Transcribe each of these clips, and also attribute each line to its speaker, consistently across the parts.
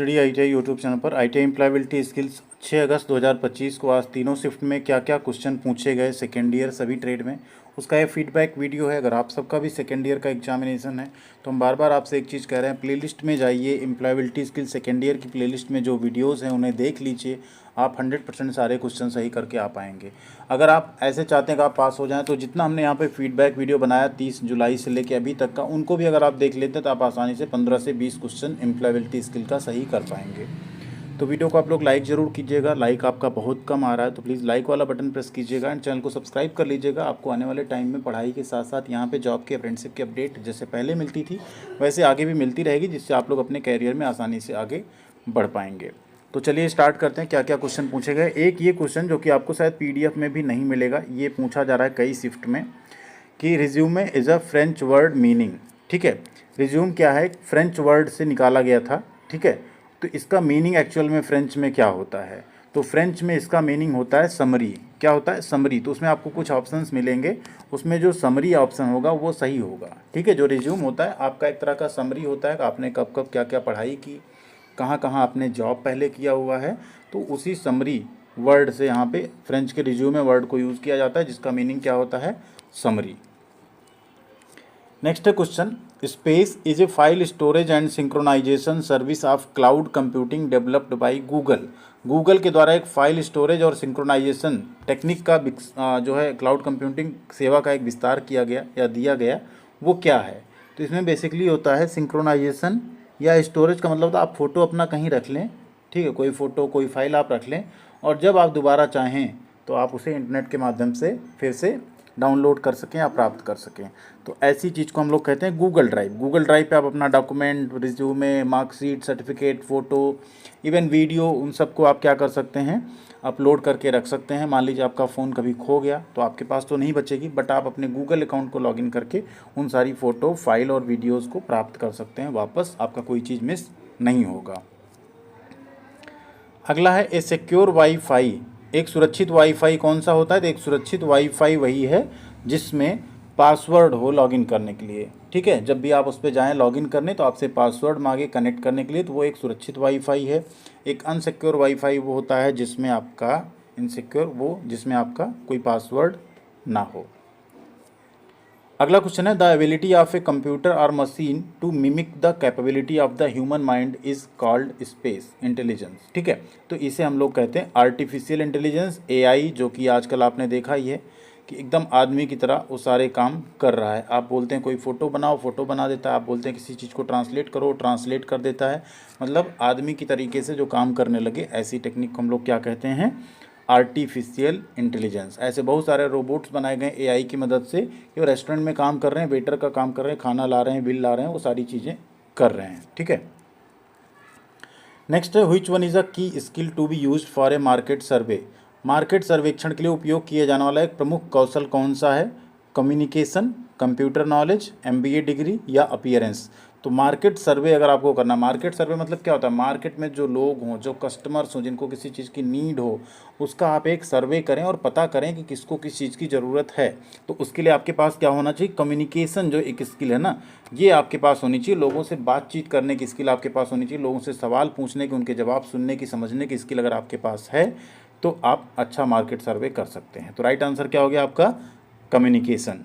Speaker 1: Study ITI YouTube channel पर ITI employability skills 6 अगस्त 2025 को आज तीनों शिफ्ट में क्या क्या क्वेश्चन पूछे गए सेकेंड ईयर सभी ट्रेड में, उसका ये फीडबैक वीडियो है। अगर आप सबका भी सेकेंड ईयर का एग्जामिनेशन है तो हम बार बार आपसे एक चीज़ कह रहे हैं, प्लेलिस्ट में जाइए, एम्प्लॉयबिलिटी स्किल सेकेंड ईयर की प्लेलिस्ट में जो वीडियोज़ हैं उन्हें देख लीजिए। आप 100% सारे क्वेश्चन सही करके आ पाएंगे। अगर आप ऐसे चाहते हैं कि आप पास हो जाएं तो जितना हमने यहाँ पे फीडबैक वीडियो बनाया 30 जुलाई से लेके अभी तक का, उनको भी अगर आप देख लेते हैं तो आप आसानी से 15 से 20 क्वेश्चन एम्प्लॉयबिलिटी स्किल का सही कर पाएंगे। तो वीडियो को आप लोग लाइक ज़रूर कीजिएगा, लाइक आपका बहुत कम आ रहा है तो प्लीज़ लाइक वाला बटन प्रेस कीजिएगा एंड चैनल को सब्सक्राइब कर लीजिएगा। आपको आने वाले टाइम में पढ़ाई के साथ साथ यहाँ पे जॉब के अप्रेंटिसशिप की अपडेट जैसे पहले मिलती थी वैसे आगे भी मिलती रहेगी, जिससे आप लोग अपने कैरियर में आसानी से आगे बढ़ पाएंगे। तो चलिए स्टार्ट करते हैं क्या क्या क्वेश्चन पूछे गए। एक ये क्वेश्चन जो कि आपको शायद PDF में भी नहीं मिलेगा, ये पूछा जा रहा है कई शिफ्ट में कि resume is a French word meaning. ठीक है, रिज्यूम क्या है, फ्रेंच वर्ड से निकाला गया था। ठीक है, तो इसका मीनिंग एक्चुअल में फ्रेंच में क्या होता है, तो फ्रेंच में इसका मीनिंग होता है समरी। क्या होता है, समरी। तो उसमें आपको कुछ ऑप्शंस मिलेंगे, उसमें जो समरी ऑप्शन होगा वो सही होगा। ठीक है, जो रिज्यूम होता है आपका एक तरह का समरी होता है, आपने कब कब क्या क्या पढ़ाई की, कहाँ कहाँ आपने जॉब पहले किया हुआ है, तो उसी समरी वर्ड से यहाँ पे फ्रेंच के रिज्यूमे वर्ड को यूज़ किया जाता है जिसका मीनिंग क्या होता है, summary. Next question, space is a file storage and synchronization service of cloud computing developed by Google. Google के द्वारा एक फाइल स्टोरेज और सिंक्रोनाइजेशन टेक्निक का जो है क्लाउड कंप्यूटिंग सेवा का एक विस्तार किया गया या दिया गया, वो क्या है। तो इसमें बेसिकली होता है सिंक्रोनाइजेशन या स्टोरेज का मतलब आप फ़ोटो अपना कहीं रख लें। ठीक है, कोई फ़ोटो कोई फाइल आप रख लें और जब आप दोबारा चाहें तो आप उसे इंटरनेट के माध्यम से फिर से डाउनलोड कर सकें या प्राप्त कर सकें। तो ऐसी चीज़ को हम लोग कहते हैं गूगल ड्राइव। गूगल ड्राइव पे आप अपना document, resume, marksheet, certificate, photo, even video, उन सबको आप क्या कर सकते हैं, अपलोड करके रख सकते हैं। मान लीजिए आपका फ़ोन कभी खो गया तो आपके पास तो नहीं बचेगी, बट आप अपने गूगल अकाउंट को लॉगिन करके उन सारी फ़ोटो, फाइल और वीडियोज़ को प्राप्त कर सकते हैं वापस, आपका कोई चीज़ मिस नहीं होगा। अगला है ए सिक्योर वाईफाई। एक सुरक्षित वाईफाई कौन सा होता है, तो एक सुरक्षित वाईफाई वही है जिसमें पासवर्ड हो लॉगिन करने के लिए। ठीक है, जब भी आप उस पर जाएँ लॉगिन करने तो आपसे पासवर्ड मांगे कनेक्ट करने के लिए, तो वो एक सुरक्षित वाईफाई है। एक अनसिक्योर वाईफाई वो होता है जिसमें आपका इनसिक्योर, वो जिसमें आपका कोई पासवर्ड ना हो। अगला क्वेश्चन है, the ability of a computer और machine to mimic the capability of the human mind is called space intelligence. ठीक है, तो इसे हम लोग कहते हैं आर्टिफिशियल इंटेलिजेंस, AI, जो कि आजकल आपने देखा ही है कि एकदम आदमी की तरह वो सारे काम कर रहा है। आप बोलते हैं कोई फ़ोटो बनाओ, फ़ोटो बना देता है। आप बोलते हैं किसी चीज़ को ट्रांसलेट करो, ट्रांसलेट कर देता है। मतलब आदमी की तरीके से जो काम करने लगे, ऐसी टेक्निक को हम लोग क्या कहते हैं, आर्टिफिशियल इंटेलिजेंस। ऐसे बहुत सारे रोबोट्स बनाए गए AI की मदद से, जो रेस्टोरेंट में काम कर रहे हैं, वेटर का काम कर रहे हैं, खाना ला रहे हैं, बिल ला रहे हैं, वो सारी चीज़ें कर रहे हैं। ठीक है, नेक्स्ट है, which one is a key skill to be used for a market survey. Market सर्वेक्षण के लिए उपयोग किया जाने वाला एक प्रमुख कौशल कौन सा है, communication, computer knowledge, MBA degree या अपीयरेंस। तो मार्केट सर्वे अगर आपको करना, मार्केट सर्वे मतलब क्या होता है, मार्केट में जो लोग हों, जो कस्टमर्स हों, जिनको किसी चीज़ की नीड हो, उसका आप एक सर्वे करें और पता करें कि किसको किस चीज़ की ज़रूरत है। तो उसके लिए आपके पास क्या होना चाहिए, कम्युनिकेशन जो एक स्किल है ना, ये आपके पास होनी चाहिए। लोगों से बातचीत करने की स्किल आपके पास होनी चाहिए, लोगों से सवाल पूछने की, उनके जवाब सुनने की, समझने की स्किल अगर आपके पास है तो आप अच्छा मार्केट सर्वे कर सकते हैं। तो राइट आंसर क्या हो गया आपका, कम्युनिकेशन।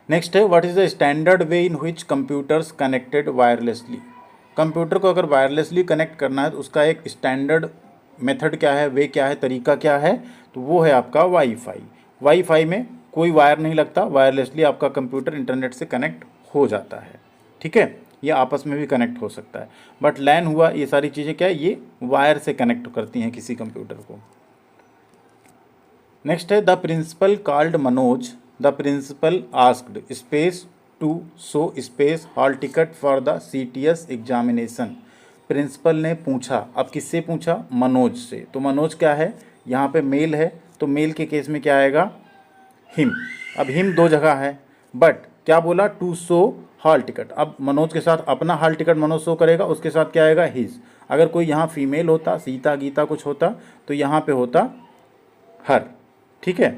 Speaker 1: नेक्स्ट है, what is the standard way in which computers connected wirelessly. Computer को अगर वायरलेसली कनेक्ट करना है तो उसका एक स्टैंडर्ड मेथड क्या है, वे क्या है, तरीका क्या है, तो वो है आपका वाईफाई। वाईफाई में कोई वायर नहीं लगता, वायरलेसली आपका कंप्यूटर इंटरनेट से कनेक्ट हो जाता है। ठीक है, ये आपस में भी कनेक्ट हो सकता है, बट लैन हुआ, ये सारी चीज़ें क्या है, ये वायर से कनेक्ट करती हैं किसी कंप्यूटर को। नेक्स्ट है, the principal called Manoj, the principal asked space to show space hall ticket for the CTS examination. Principal ने पूछा, अब किससे पूछा, मनोज से। तो मनोज क्या है, यहाँ पे मेल है, तो मेल के केस में क्या आएगा, हिम। अब हिम दो जगह है, बट क्या बोला, टू शो हॉल टिकट। अब मनोज के साथ अपना हॉल टिकट मनोज शो करेगा, उसके साथ क्या आएगा, हिज। अगर कोई यहाँ फीमेल होता, सीता, गीता कुछ होता, तो यहाँ पे होता हर। ठीक है,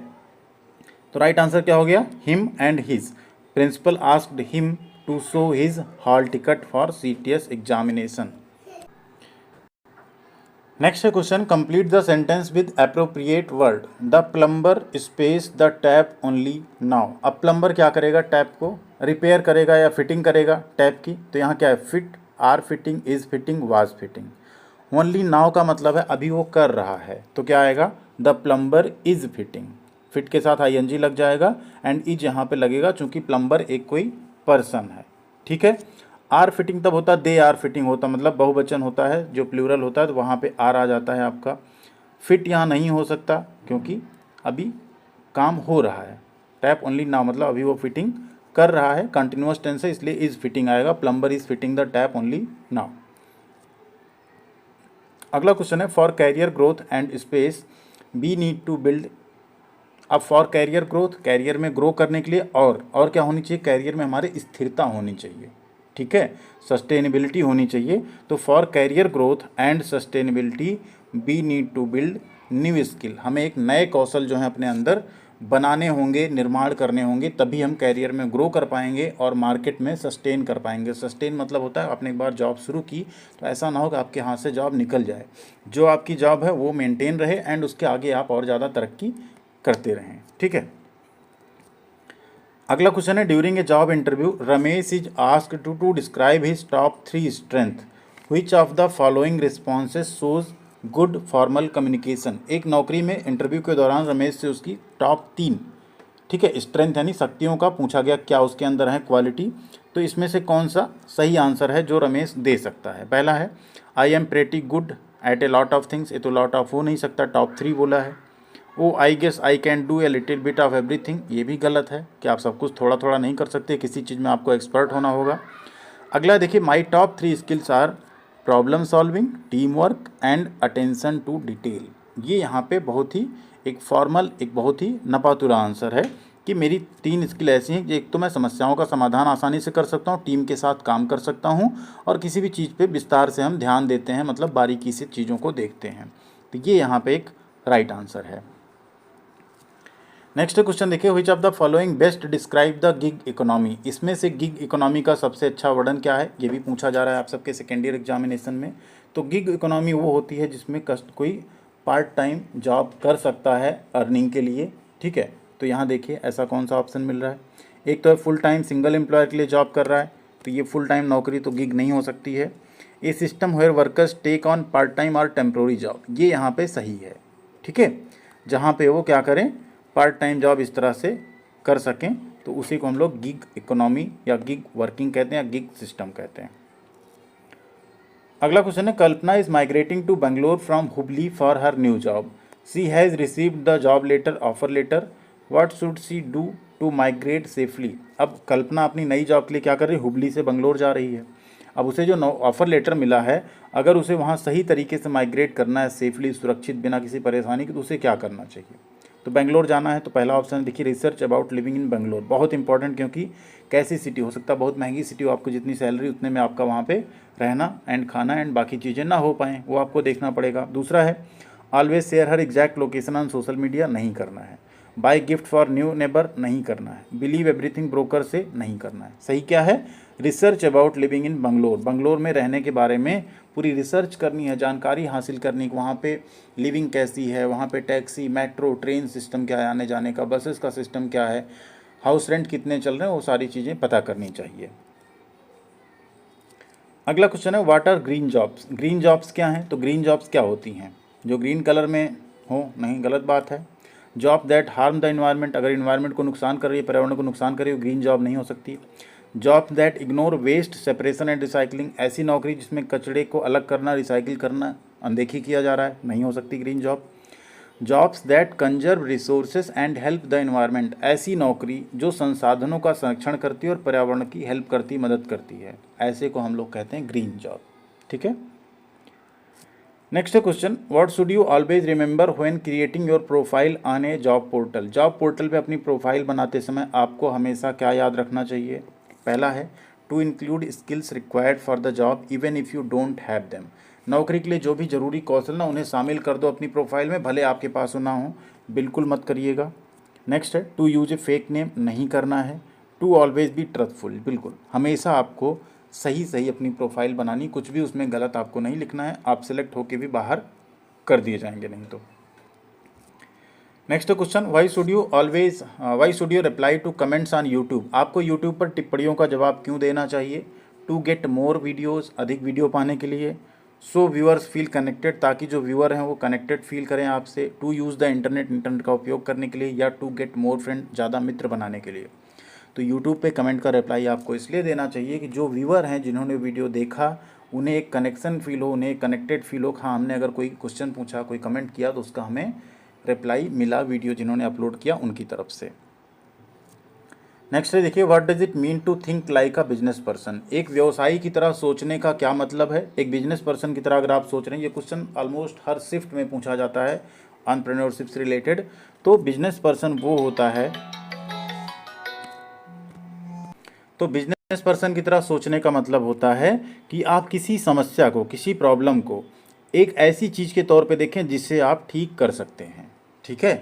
Speaker 1: तो राइट आंसर क्या हो गया, him and his. Principal asked him to show his hall ticket for CTS examination. Next question, complete the sentence with appropriate word. The plumber space the tap only now. अब plumber क्या करेगा, tap को repair करेगा या fitting करेगा tap की। तो यहाँ क्या है, fit, are fitting, is fitting, was fitting. Only now का मतलब है अभी वो कर रहा है, तो क्या आएगा, the plumber is fitting. Fit के साथ आईएनजी लग जाएगा एंड इज यहाँ पे लगेगा चूंकि प्लम्बर एक कोई पर्सन है। ठीक है। आर फिटिंग तब होता है, दे आर फिटिंग होता मतलब बहुवचन होता है, जो प्लूरल होता है तो वहाँ पे आर आ जाता है आपका। फिट यहाँ नहीं हो सकता क्योंकि अभी काम हो रहा है। टैप ओनली नाउ मतलब अभी वो फिटिंग कर रहा है, कंटिन्यूअस टेंस है इसलिए इज फिटिंग आएगा। Plumber is fitting the tap only now. अगला क्वेश्चन है, for career growth and space we need to build. अब फॉर कैरियर ग्रोथ, कैरियर में ग्रो करने के लिए और क्या होनी चाहिए, कैरियर में हमारे स्थिरता होनी चाहिए। ठीक है, सस्टेनेबिलिटी होनी चाहिए। तो for career growth and sustainability we need to build new skill. हमें एक नए कौशल जो है अपने अंदर बनाने होंगे, निर्माण करने होंगे, तभी हम कैरियर में ग्रो कर पाएंगे और मार्केट में सस्टेन कर पाएंगे। सस्टेन मतलब होता है आपने एक बार जॉब शुरू की तो ऐसा ना हो कि आपके हाथ से जॉब निकल जाए। जो आपकी जॉब है वो मेंटेन रहे एंड उसके आगे आप और ज़्यादा तरक्की करते रहें। ठीक है। अगला क्वेश्चन है, during a job interview Ramesh is asked to describe his top 3 strength, which of the following responses shows good formal communication. एक नौकरी में इंटरव्यू के दौरान रमेश से उसकी टॉप 3, ठीक है, स्ट्रेंथ यानी शक्तियों का पूछा गया, क्या उसके अंदर है क्वालिटी। तो इसमें से कौन सा सही आंसर है जो रमेश दे सकता है। पहला है, I am pretty good at a lot of things. ये तो लॉट ऑफ हो नहीं सकता, टॉप 3 बोला है। Oh I guess I can do a little bit of everything. ये भी गलत है कि आप सब कुछ थोड़ा थोड़ा नहीं कर सकते, किसी चीज़ में आपको एक्सपर्ट होना होगा। अगला देखिए, my top 3 skills are problem solving, team work and attention to detail. ये यहाँ पे बहुत ही एक फॉर्मल, एक बहुत ही नपातुरा आंसर है कि मेरी 3 स्किल ऐसी हैं कि एक तो मैं समस्याओं का समाधान आसानी से कर सकता हूँ, टीम के साथ काम कर सकता हूँ और किसी भी चीज़ पे विस्तार से हम ध्यान देते हैं, मतलब बारीकी से चीज़ों को देखते हैं। तो ये यहाँ पे एक राइट आंसर है। नेक्स्ट क्वेश्चन देखिए, which of the following best describe the gig economy. इसमें से गिग इकोनॉमी का सबसे अच्छा वर्णन क्या है, ये भी पूछा जा रहा है आप सबके सेकेंड ईयर एग्जामिनेशन में। तो गिग इकोनॉमी वो होती है जिसमें कोई पार्ट टाइम जॉब कर सकता है अर्निंग के लिए। ठीक है, तो यहाँ देखिए ऐसा कौन सा ऑप्शन मिल रहा है। एक तो है फुल टाइम सिंगल एम्प्लॉयर के लिए जॉब कर रहा है, तो ये फुल टाइम नौकरी तो गिग नहीं हो सकती है। ये system where workers take on part time और टेम्प्रोरी जॉब, ये यहाँ पे सही है। ठीक है, जहाँ पे वो क्या करें, पार्ट टाइम जॉब इस तरह से कर सकें, तो उसी को हम लोग गिग इकोनॉमी या गिग वर्किंग कहते हैं या गिग सिस्टम कहते हैं। अगला क्वेश्चन है, Kalpana is migrating to Bangalore from Hubli for her new job. She has received the job letter, offer letter. What should she do to migrate safely. अब कल्पना अपनी नई जॉब के लिए क्या कर रही है, हुबली से बेंगलोर जा रही है। अब उसे जो ऑफर लेटर मिला है, अगर उसे वहाँ सही तरीके से माइग्रेट करना है, सेफली, सुरक्षित, बिना किसी परेशानी के, तो उसे क्या करना चाहिए। तो बेंगलोर जाना है तो पहला ऑप्शन देखिए, research about living in Bangalore, बहुत इंपॉर्टेंट, क्योंकि कैसी सिटी हो सकता है, बहुत महंगी सिटी हो, आपको जितनी सैलरी उतने में आपका वहाँ पे रहना एंड खाना एंड बाकी चीज़ें ना हो पाएँ, वो आपको देखना पड़ेगा। दूसरा है, always share her exact location on social media, नहीं करना है। Buy gift for new neighbour, नहीं करना है। बिलीव एवरीथिंग ब्रोकर से, नहीं करना है। सही क्या है, research about living in Bangalore, Bangalore में रहने के बारे में पूरी रिसर्च करनी है, जानकारी हासिल करनी कि वहाँ पे लिविंग कैसी है, वहाँ पे टैक्सी, मेट्रो, ट्रेन सिस्टम क्या है आने जाने का, बसेस का सिस्टम क्या है, हाउस रेंट कितने चल रहे हैं, वो सारी चीज़ें पता करनी चाहिए। अगला क्वेश्चन है, what are green jobs. Green jobs क्या हैं, तो ग्रीन जॉब्स क्या होती हैं, जो ग्रीन कलर में हो, नहीं, गलत बात है। Job that harm the environment, अगर इन्वायरमेंट को नुकसान कर रही है, पर्यावरण को नुकसान कर रही है, ग्रीन जॉब नहीं हो सकती। Job that ignore waste separation and recycling, ऐसी नौकरी जिसमें कचरे को अलग करना, रिसाइकिल करना अनदेखी किया जा रहा है, नहीं हो सकती green job. Jobs that conserve resources and help the environment, ऐसी नौकरी जो संसाधनों का संरक्षण करती है और पर्यावरण की हेल्प करती, मदद करती है, ऐसे को हम लोग कहते हैं ग्रीन जॉब। ठीक है। Next question, what should you always remember when creating your profile on A job portal. Job portal पे अपनी प्रोफाइल बनाते समय आपको हमेशा क्या याद रखना चाहिए। पहला है, to include skills required for the job even if you don't have them. नौकरी के लिए जो भी ज़रूरी कौशल ना, उन्हें शामिल कर दो अपनी प्रोफाइल में, भले आपके पास हो ना हो, बिल्कुल मत करिएगा। नेक्स्ट है, to use a fake name, नहीं करना है। टू ऑलवेज बी ट्रस्टफुल, बिल्कुल हमेशा आपको सही अपनी प्रोफाइल बनानी, कुछ भी उसमें गलत आपको नहीं लिखना है, आप सेलेक्ट होके भी बाहर कर दिए जाएंगे नहीं तो। Next question, why should you reply to comments on YouTube. आपको यूट्यूब पर टिप्पणियों का जवाब क्यों देना चाहिए? टू गेट मोर वीडियोज़, अधिक वीडियो पाने के लिए। सो व्यूअर्स फील कनेक्टेड, ताकि जो व्यूअर हैं वो कनेक्टेड फील करें आपसे। टू यूज़ द इंटरनेट का उपयोग करने के लिए, या टू गेट मोर फ्रेंड, ज़्यादा मित्र बनाने के लिए। तो यूट्यूब पे कमेंट का रिप्लाई आपको इसलिए देना चाहिए कि जो व्यूअर हैं जिन्होंने वीडियो देखा उन्हें एक कनेक्शन फील हो, उन्हें कनेक्टेड फील हो। हाँ, हमने अगर कोई क्वेश्चन पूछा, कोई कमेंट किया तो उसका हमें रिप्लाई मिला वीडियो जिन्होंने अपलोड किया उनकी तरफ से। नेक्स्ट है, देखिए, what does it mean to think like a business person. एक व्यवसायी की तरह सोचने का क्या मतलब है? एक बिजनेस पर्सन की तरह अगर आप सोच रहे हैं, ये क्वेश्चन ऑलमोस्ट हर शिफ्ट में पूछा जाता है एंटरप्रेन्योरशिप से रिलेटेड। तो बिजनेस पर्सन वो होता है, तो बिजनेस पर्सन की तरह सोचने का मतलब होता है कि आप किसी समस्या को, किसी प्रॉब्लम को एक ऐसी चीज़ के तौर पे देखें जिससे आप ठीक कर सकते हैं। ठीक है,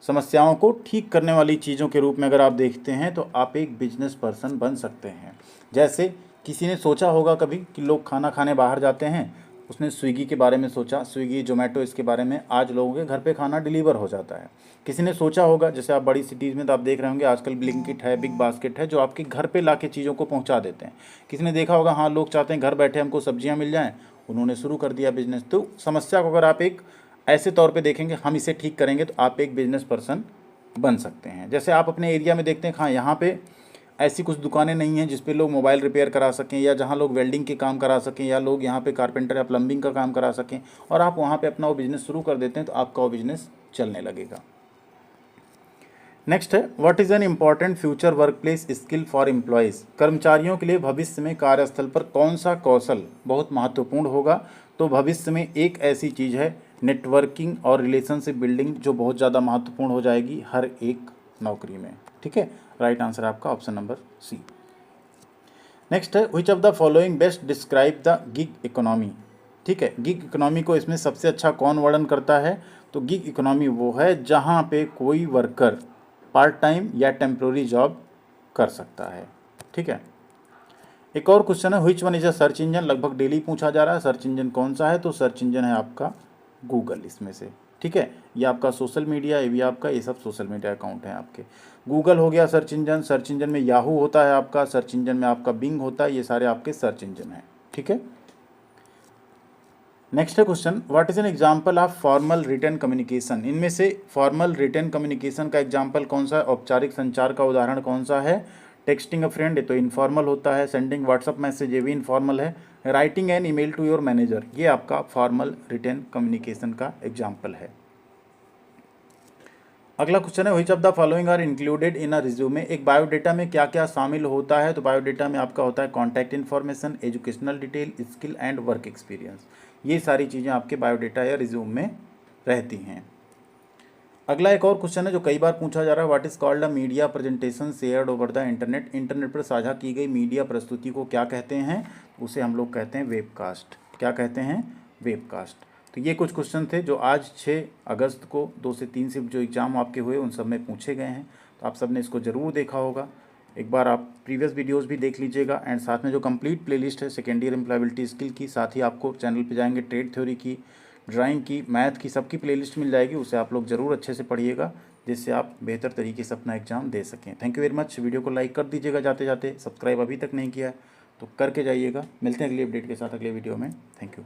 Speaker 1: समस्याओं को ठीक करने वाली चीज़ों के रूप में अगर आप देखते हैं तो आप एक बिजनेस पर्सन बन सकते हैं। जैसे किसी ने सोचा होगा कभी कि लोग खाना खाने बाहर जाते हैं, उसने स्विगी के बारे में सोचा, स्विगी जोमेटो इसके बारे में, आज लोगों के घर पे खाना डिलीवर हो जाता है। किसी ने सोचा होगा, जैसे आप बड़ी सिटीज़ में तो आप देख रहे होंगे आजकल ब्लिंकिट है, बिग बास्केट है, जो आपके घर पे लाके चीज़ों को पहुंचा देते हैं। किसी ने देखा होगा, हाँ लोग चाहते हैं घर बैठे हमको सब्जियां मिल जाएं, उन्होंने शुरू कर दिया बिजनेस। तो समस्या को अगर आप एक ऐसे तौर पे देखेंगे, हम इसे ठीक करेंगे, तो आप एक बिजनेस पर्सन बन सकते हैं। जैसे आप अपने एरिया में देखते हैं, हाँ यहाँ पे ऐसी कुछ दुकानें नहीं हैं जिस पे लोग मोबाइल रिपेयर करा सकें, या जहाँ लोग वेल्डिंग के काम करा सकें, या लोग यहाँ पे कारपेंटर या प्लम्बिंग का काम करा सकें, और आप वहाँ पे अपना वो बिज़नेस शुरू कर देते हैं, तो आपका वो बिज़नेस चलने लगेगा। नेक्स्ट है, what is an important future work place skill for employees. कर्मचारियों के लिए भविष्य में कार्यस्थल पर कौन सा कौशल बहुत महत्वपूर्ण होगा? तो भविष्य में एक ऐसी चीज़ है नेटवर्किंग और रिलेशनशिप बिल्डिंग, जो बहुत ज़्यादा महत्वपूर्ण हो जाएगी हर एक नौकरी में। ठीक है, राइट आंसर आपका ऑप्शन नंबर सी। नेक्स्ट है, which of the following best describe the gig economy. ठीक है, गिग इकोनॉमी को इसमें सबसे अच्छा कौन वर्णन करता है? तो गिग इकोनॉमी वो है जहाँ पे कोई वर्कर पार्ट टाइम या टेम्प्रोरी जॉब कर सकता है। ठीक है, एक और क्वेश्चन है, which one is a search engine. लगभग डेली पूछा जा रहा है, सर्च इंजन कौन सा है? तो सर्च इंजन है आपका गूगल इसमें से। ठीक है, ये आपका सोशल मीडिया, ये भी आपका, ये सब सोशल मीडिया अकाउंट हैं आपके। गूगल हो गया सर्च इंजन, सर्च इंजन में याहू होता है आपका, सर्च इंजन में आपका बिंग होता है, ये सारे आपके सर्च इंजन हैं। ठीक है, नेक्स्ट है question, what is an example of formal written communication. इनमें से फॉर्मल रिटन कम्युनिकेशन का एग्जांपल कौन सा है? औपचारिक संचार का उदाहरण कौन सा है? टेक्सटिंग अ फ्रेंड, ये तो इनफॉर्मल होता है। सेंडिंग व्हाट्सअप मैसेज, ये भी इनफॉर्मल है। Writing an email to your manager, ये आपका फॉर्मल रिटन कम्युनिकेशन का एग्जाम्पल है। अगला क्वेश्चन है, which of the following are included in a resume. एक बायोडेटा में क्या क्या शामिल होता है? तो बायोडेटा में आपका होता है contact information, educational detail, skill and work experience. ये सारी चीज़ें आपके बायोडेटा या रिज्यूम में रहती हैं। अगला एक और क्वेश्चन है जो कई बार पूछा जा रहा है, what is called a media presentation shared over the internet. Internet पर साझा की गई मीडिया प्रस्तुति को क्या कहते हैं? उसे हम लोग कहते हैं वेबकास्ट। क्या कहते हैं? वेबकास्ट। तो ये कुछ क्वेश्चन थे जो आज 6 अगस्त को 2 से 3 शिफ्ट जो एग्ज़ाम आपके हुए उन सब में पूछे गए हैं। तो आप सब ने इसको ज़रूर देखा होगा। एक बार आप प्रीवियस वीडियोस भी देख लीजिएगा, एंड साथ में जो कंप्लीट प्लेलिस्ट है सेकेंड ईयर एम्प्लॉयबिलिटी स्किल की, साथ ही आपको चैनल पे जाएंगे ट्रेड थ्योरी की, ड्राइंग की, मैथ की, सबकी प्लेलिस्ट मिल जाएगी। उसे आप लोग ज़रूर अच्छे से पढ़िएगा, जिससे आप बेहतर तरीके से अपना एग्ज़ाम दे सकें। Thank you very much. Video को लाइक कर दीजिएगा जाते जाते, सब्सक्राइब अभी तक नहीं किया है तो करके जाइएगा। मिलते हैं अगली अपडेट के साथ अगले वीडियो में। Thank you.